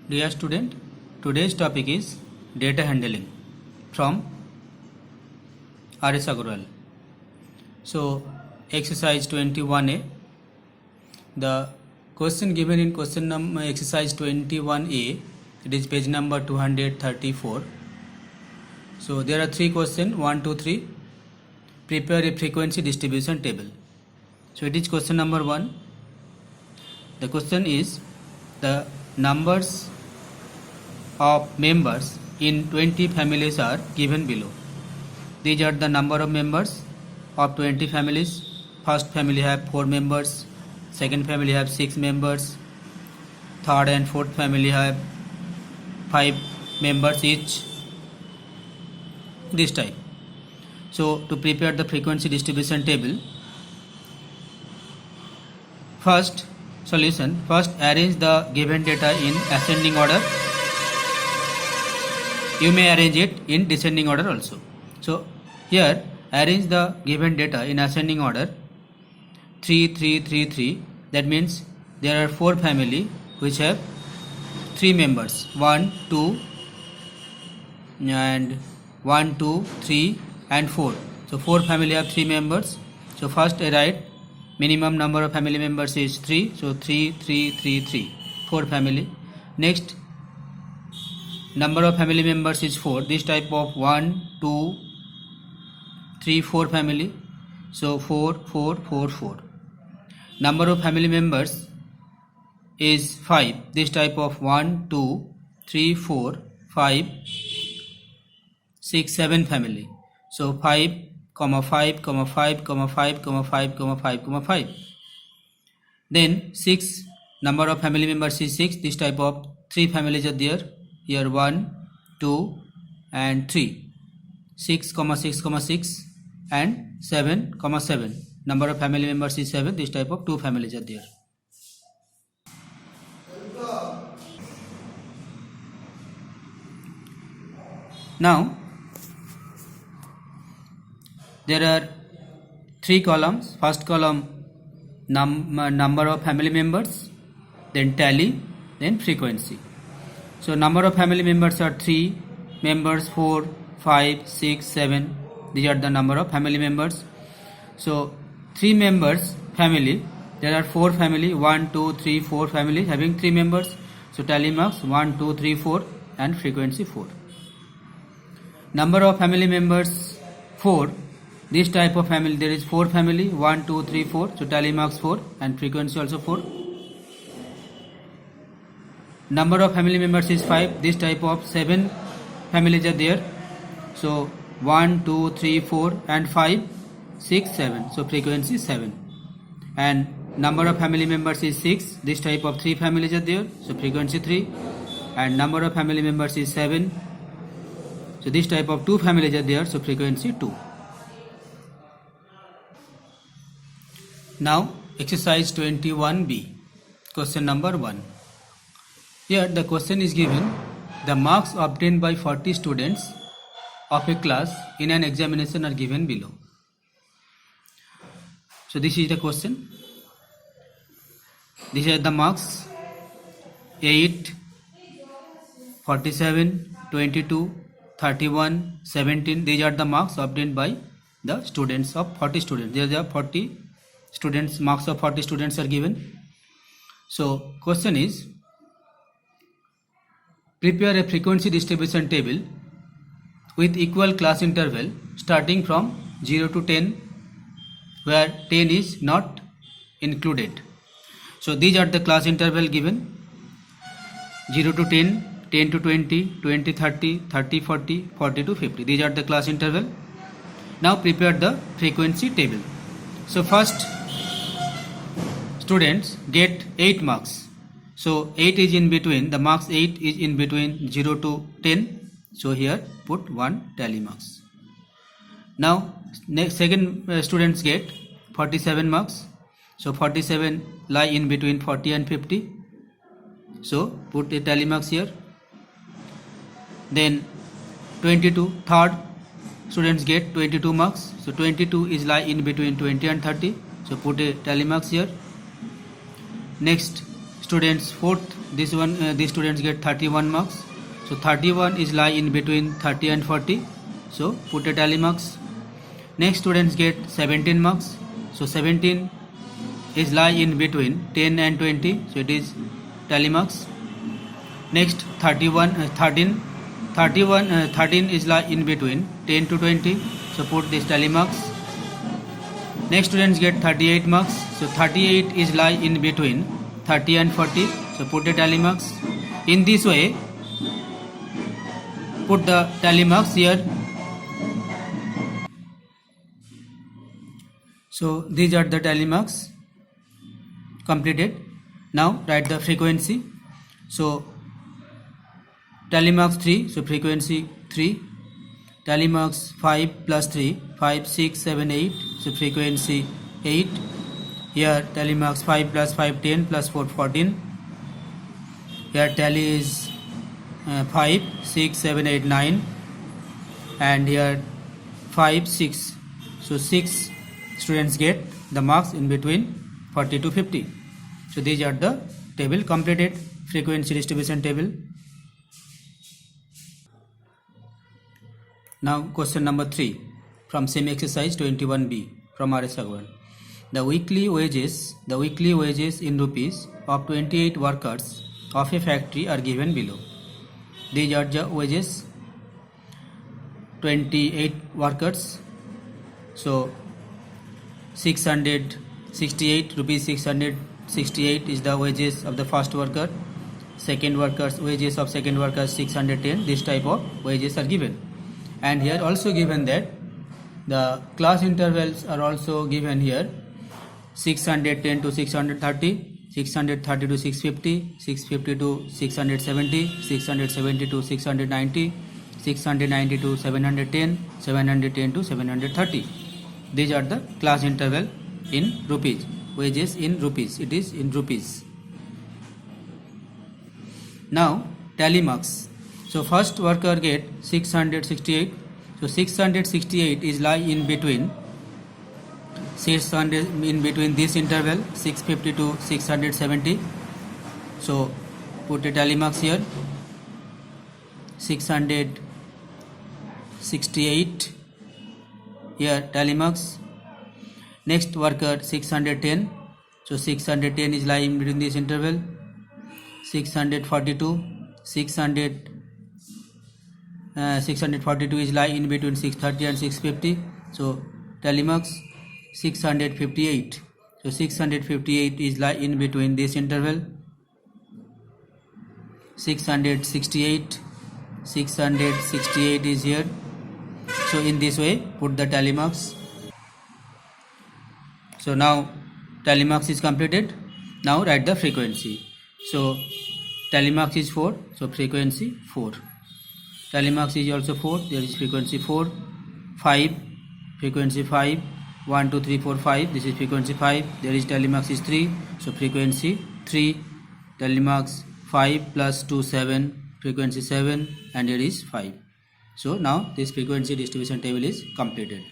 Dear student, today's topic is data handling from R.S. Agarwal. So, exercise 21A. The question given in question number exercise 21A, it is page number 234. So, there are three questions 1, 2, 3. Prepare a frequency distribution table. So, it is question number 1. The question is the numbers of members in 20 families are given below. These are the number of members of 20 families. First family have 4 members, second family have 6 members, third and fourth family have 5 members each, this type. So to prepare the frequency distribution table, first solution, first arrange the given data in ascending order. You may arrange it in descending order also. So here arrange the given data in ascending order 3, 3, 3, 3. That means there are 4 family which have 3 members 1, 2 and 1, 2, 3 and 4. So 4 family have 3 members. So first I write minimum number of family members is 3. So 3, 3, 3, 3. 4 family. Next number of family members is 4. This type of 1, 2, 3, 4 family. So 4, 4, 4, 4. Number of family members is 5. This type of 1, 2, 3, 4, 5, 6, 7 family. So 5, 5, 5, 5, 5, 5, 5. Then 6, number of family members is 6. This type of 3 families are there. Here 1, 2 and 3. 6, 6, 6 and 7, 7. Number of family members is 7. This type of 2 families are there. Now there are 3 columns. First column number of family members, then tally, then frequency. So number of family members are 3 members, 4, 5, 6, 7. These are the number of family members. So 3 members family, there are 4 family, 1, 2, 3, 4 families having 3 members. So tally marks 1, 2, 3, 4 and frequency 4. Number of family members 4. This type of family, there is 4 family, 1, 2, 3, 4. So tally marks 4 and frequency also 4. Number of family members is 5. This type of 7 families are there. So 1, 2, 3, 4 and 5, 6, 7. So frequency 7. And number of family members is 6. This type of 3 families are there. So frequency 3. And number of family members is 7. So this type of 2 families are there. So frequency 2. Now exercise 21B, question number 1. Here the question is given, the marks obtained by 40 students of a class in an examination are given below. So this is the question. These are the marks 8, 47, 22, 31, 17. These are the marks obtained by the students of 40 students. There are 40 students, marks of 40 students are given. So question is, prepare a frequency distribution table with equal class interval starting from 0 to 10, where 10 is not included. So these are the class interval given: 0 to 10, 10 to 20, 20 30, 30 40, 40 to 50. These are the class interval. Now prepare the frequency table. So first students get 8 marks. So 8 is in between, the marks 8 is in between 0 to 10. So here put 1 tally marks. Now second students get 47 marks. So 47 lie in between 40 and 50. So put a tally marks here. Then 22, third students get 22 marks. So 22 is lie in between 20 and 30. So put a tally marks here. Next students fourth, this one these students get 31 marks. So 31 is lie in between 30 and 40, so put a tally marks. Next students get 17 marks, so 17 is lie in between 10 and 20, so it is tally marks. Next 13 is lie in between 10 to 20, so put this tally marks. Next students get 38 marks, so 38 is lie in between 30 and 40, so put a tally marks. In this way, put the tally marks here. So these are the tally marks completed. Now write the frequency. So tally marks 3, so frequency 3. Tally marks 5 plus 3, 5, 6, 7, 8, so frequency 8. Here tally marks 5 plus 5, 10 plus 4, 14. Here tally is 5, 6, 7, 8, 9. And here 5, 6. So 6 students get the marks in between 40 to 50. So these are the table completed, frequency distribution table. Now question number 3 from same exercise 21B from R.S. Agarwal. The weekly wages in rupees of 28 workers of a factory are given below. These are the wages, 28 workers. So 668 rupees 668 is the wages of the first worker. Second worker's wages of second worker 610. This type of wages are given. And here also given that the class intervals are also given here, 610 to 630, 630 to 650, 650 to 670, 670 to 690, 690 to 710, 710 to 730. These are the class interval in rupees, wages in rupees, it is in rupees. Now tally marks. So first worker get 668. So 668 is lie in between 600 in between this interval 650 to 670. So put a tally marks here. 668 here tally marks. Next worker 610. So 610 is lie in between this interval 642. 642 is lie in between 630 and 650. So tally marks 658. So 658 is lie in between this interval 668. 668 is here. So in this way put the tally marks. So now tally marks is completed. Now write the frequency. So tally marks is 4, so frequency 4. Tally marks is also 4, there is frequency 4. 5, frequency 5. 1, 2, 3, 4, 5, this is frequency 5. There is tally marks is 3, so frequency 3. Tally marks 5 plus 2, 7, frequency 7, and here is 5. So now this frequency distribution table is completed.